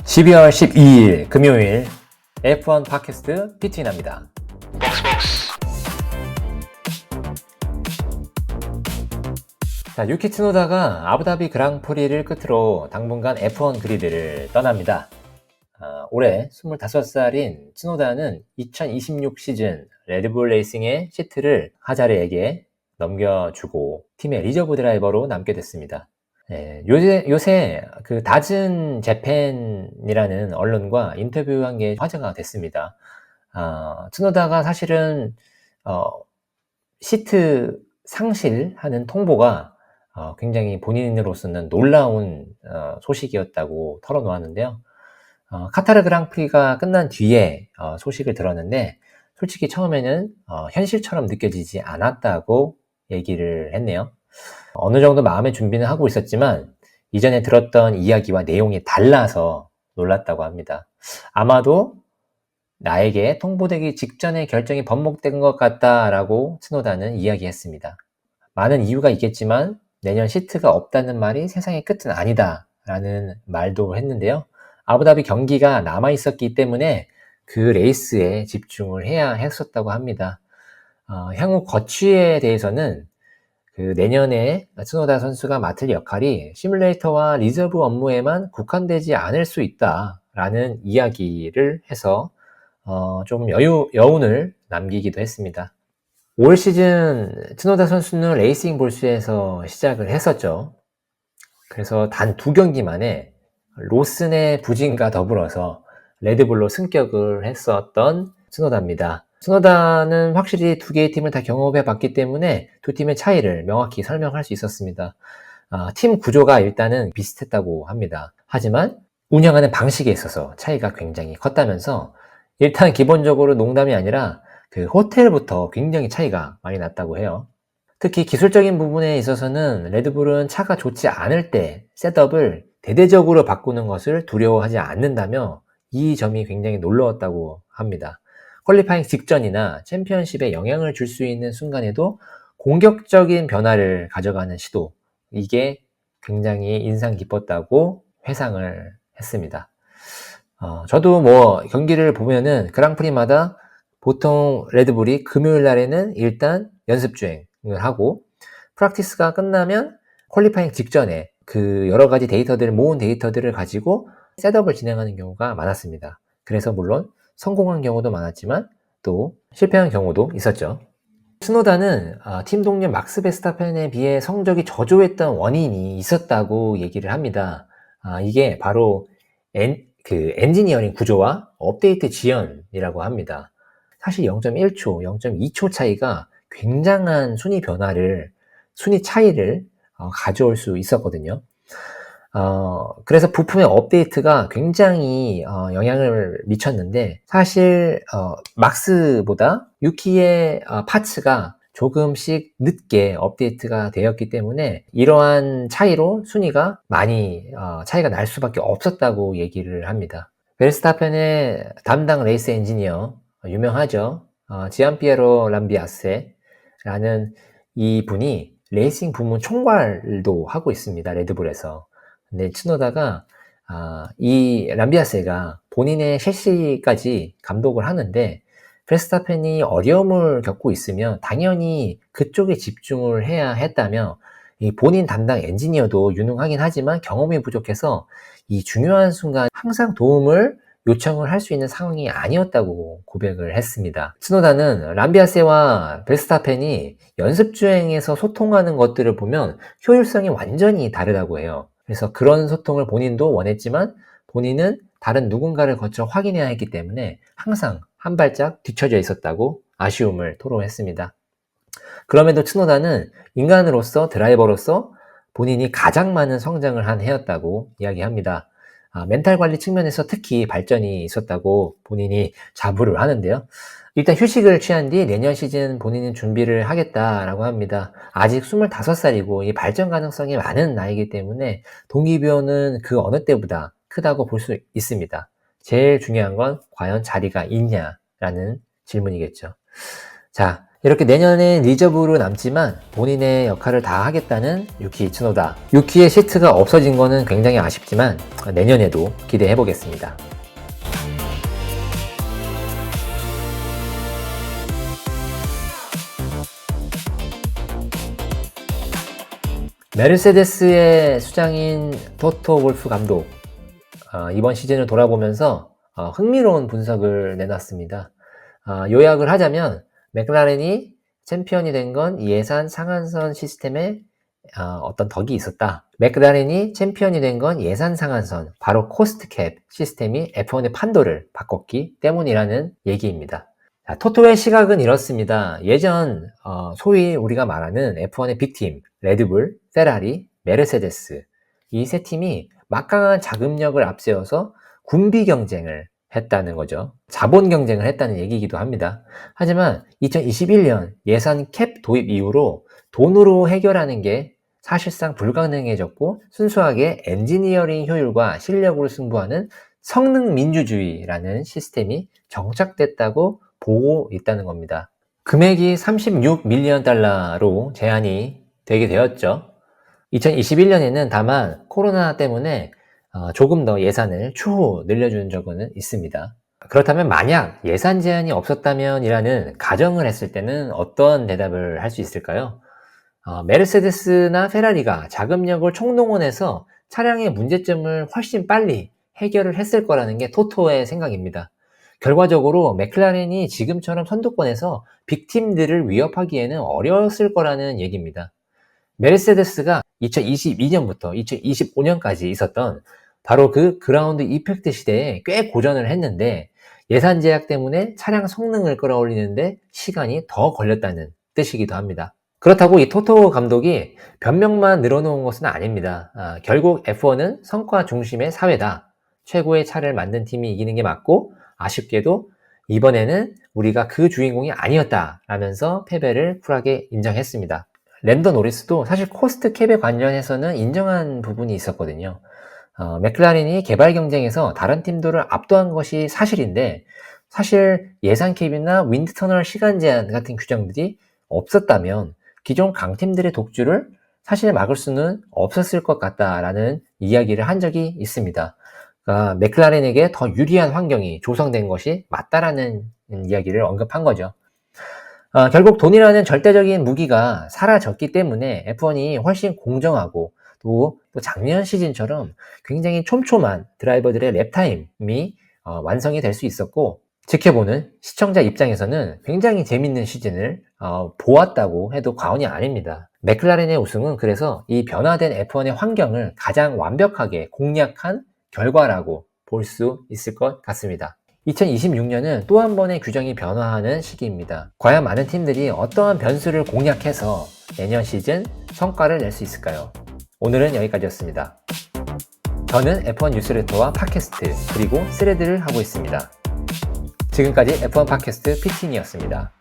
12월 12일 금요일 F1 팟캐스트 피트인합니다. 자, 유키 츠노다가 아부다비 그랑프리를 끝으로 당분간 F1 그리드를 떠납니다. 올해 25살인 츠노다는 2026 시즌 레드불 레이싱의 시트를 하자르에게 넘겨주고 팀의 리저브 드라이버로 남게 됐습니다. 요새 그 다즌 재팬이라는 언론과 인터뷰한 게 화제가 됐습니다. 츠노다가 사실은 시트 상실하는 통보가 굉장히 본인으로서는 놀라운 소식이었다고 털어놓았는데요. 카타르 그랑프리가 끝난 뒤에 소식을 들었는데 솔직히 처음에는 현실처럼 느껴지지 않았다고 얘기를 했네요. 어느 정도 마음의 준비는 하고 있었지만 이전에 들었던 이야기와 내용이 달라서 놀랐다고 합니다. 아마도 나에게 통보되기 직전에 결정이 번복된 것 같다라고 츠노다는 이야기했습니다. 많은 이유가 있겠지만 내년 시트가 없다는 말이 세상의 끝은 아니다 라는 말도 했는데요. 아부다비 경기가 남아있었기 때문에 그 레이스에 집중을 해야 했었다고 합니다. 향후 거취에 대해서는 그 내년에 츠노다 선수가 맡을 역할이 시뮬레이터와 리저브 업무에만 국한되지 않을 수 있다라는 이야기를 해서 좀 여운을 남기기도 했습니다. 올 시즌 츠노다 선수는 레이싱 볼스에서 시작을 했었죠. 그래서 단 2경기 만에 로슨의 부진과 더불어서 레드불로 승격을 했었던 츠노다입니다. 츠노다는 확실히 2개의 팀을 다 경험해 봤기 때문에 두 팀의 차이를 명확히 설명할 수 있었습니다. 팀 구조가 일단은 비슷했다고 합니다. 하지만 운영하는 방식에 있어서 차이가 굉장히 컸다면서 일단 기본적으로 농담이 아니라 그 호텔부터 굉장히 차이가 많이 났다고 해요. 특히 기술적인 부분에 있어서는 레드불은 차가 좋지 않을 때 셋업을 대대적으로 바꾸는 것을 두려워하지 않는다며 이 점이 굉장히 놀라웠다고 합니다. 퀄리파잉 직전이나 챔피언십에 영향을 줄 수 있는 순간에도 공격적인 변화를 가져가는 시도, 이게 굉장히 인상 깊었다고 회상을 했습니다. 저도 경기를 보면은 그랑프리마다 보통 레드불이 금요일 날에는 일단 연습 주행을 하고 프랙티스가 끝나면 퀄리파잉 직전에 그 여러 가지 모은 데이터들을 가지고 셋업을 진행하는 경우가 많았습니다. 그래서 물론 성공한 경우도 많았지만 또 실패한 경우도 있었죠. 츠노다는 팀 동료 막스 베스타펜에 비해 성적이 저조했던 원인이 있었다고 얘기를 합니다. 이게 바로 엔지니어링 구조와 업데이트 지연이라고 합니다. 사실 0.1초, 0.2초 차이가 굉장한 순위 차이를 가져올 수 있었거든요. 그래서 부품의 업데이트가 굉장히 영향을 미쳤는데 사실 막스보다 유키의 파츠가 조금씩 늦게 업데이트가 되었기 때문에 이러한 차이로 순위가 많이 차이가 날 수밖에 없었다고 얘기를 합니다. 베르스타펜의 담당 레이스 엔지니어 유명하죠. 지안피에로 람비아세라는 이 분이 레이싱 부문 총괄도 하고 있습니다. 레드불에서. 근데 츠노다가 이 람비아세가 본인의 셰시까지 감독을 하는데 베르스타펜이 어려움을 겪고 있으면 당연히 그쪽에 집중을 해야 했다며 이 본인 담당 엔지니어도 유능하긴 하지만 경험이 부족해서 이 중요한 순간 항상 도움을 요청을 할 수 있는 상황이 아니었다고 고백을 했습니다. 츠노다는 람비아세와 베르스타펜이 연습 주행에서 소통하는 것들을 보면 효율성이 완전히 다르다고 해요. 그래서 그런 소통을 본인도 원했지만 본인은 다른 누군가를 거쳐 확인해야 했기 때문에 항상 한 발짝 뒤처져 있었다고 아쉬움을 토로했습니다. 그럼에도 츠노다는 인간으로서 드라이버로서 본인이 가장 많은 성장을 한 해였다고 이야기합니다. 멘탈 관리 측면에서 특히 발전이 있었다고 본인이 자부를 하는데요. 일단 휴식을 취한 뒤 내년 시즌 본인은 준비를 하겠다라고 합니다. 아직 25살이고 이 발전 가능성이 많은 나이기 때문에 동기부여는 그 어느 때보다 크다고 볼 수 있습니다. 제일 중요한 건 과연 자리가 있냐라는 질문이겠죠. 자, 이렇게 내년엔 리저브로 남지만 본인의 역할을 다 하겠다는 유키 츠노다. 유키의 시트가 없어진 거는 굉장히 아쉽지만 내년에도 기대해 보겠습니다. 메르세데스의 수장인 토토 wol프 감독, 이번 시즌을 돌아보면서 흥미로운 분석을 내놨습니다. 요약을 하자면 맥라렌이 챔피언이 된 건 예산 상한선 시스템에 어떤 덕이 있었다. 맥라렌이 챔피언이 된 건 예산 상한선, 바로 코스트 캡 시스템이 F1의 판도를 바꿨기 때문이라는 얘기입니다. 토토의 시각은 이렇습니다. 예전 소위 우리가 말하는 F1의 빅팀, 레드불, 페라리, 메르세데스, 이 세 팀이 막강한 자금력을 앞세워서 군비 경쟁을 했다는 거죠. 자본 경쟁을 했다는 얘기이기도 합니다. 하지만 2021년 예산 캡 도입 이후로 돈으로 해결하는 게 사실상 불가능해졌고 순수하게 엔지니어링 효율과 실력으로 승부하는 성능 민주주의라는 시스템이 정착됐다고 보고 있다는 겁니다. 금액이 36 밀리언 달러로 제한이 되게 되었죠. 2021년에는 다만 코로나 때문에 조금 더 예산을 추후 늘려준 적은 있습니다. 그렇다면 만약 예산 제한이 없었다면 이라는 가정을 했을 때는 어떤 대답을 할 수 있을까요? 메르세데스나 페라리가 자금력을 총동원해서 차량의 문제점을 훨씬 빨리 해결을 했을 거라는 게 토토의 생각입니다. 결과적으로 맥클라렌이 지금처럼 선두권에서 빅팀들을 위협하기에는 어려웠을 거라는 얘기입니다. 메르세데스가 2022년부터 2025년까지 있었던 바로 그 그라운드 이펙트 시대에 꽤 고전을 했는데 예산 제약 때문에 차량 성능을 끌어올리는데 시간이 더 걸렸다는 뜻이기도 합니다. 그렇다고 이 토토 감독이 변명만 늘어놓은 것은 아닙니다. 결국 F1은 성과 중심의 사회다. 최고의 차를 만든 팀이 이기는 게 맞고 아쉽게도 이번에는 우리가 그 주인공이 아니었다 라면서 패배를 쿨하게 인정했습니다. 랜더 노리스도 사실 코스트 캡에 관련해서는 인정한 부분이 있었거든요. 맥클라렌이 개발 경쟁에서 다른 팀들을 압도한 것이 사실인데 사실 예산 캡이나 윈드 터널 시간 제한 같은 규정들이 없었다면 기존 강팀들의 독주를 사실 막을 수는 없었을 것 같다라는 이야기를 한 적이 있습니다. 맥클라렌에게 더 유리한 환경이 조성된 것이 맞다라는 이야기를 언급한 거죠. 결국 돈이라는 절대적인 무기가 사라졌기 때문에 F1이 훨씬 공정하고 또 작년 시즌처럼 굉장히 촘촘한 드라이버들의 랩타임이 완성이 될 수 있었고 지켜보는 시청자 입장에서는 굉장히 재밌는 시즌을 보았다고 해도 과언이 아닙니다. 맥클라렌의 우승은 그래서 이 변화된 F1의 환경을 가장 완벽하게 공략한 결과라고 볼 수 있을 것 같습니다. 2026년은 또 한 번의 규정이 변화하는 시기입니다. 과연 많은 팀들이 어떠한 변수를 공략해서 내년 시즌 성과를 낼 수 있을까요? 오늘은 여기까지였습니다. 저는 F1 뉴스레터와 팟캐스트 그리고 스레드를 하고 있습니다. 지금까지 F1 팟캐스트 피틴이었습니다.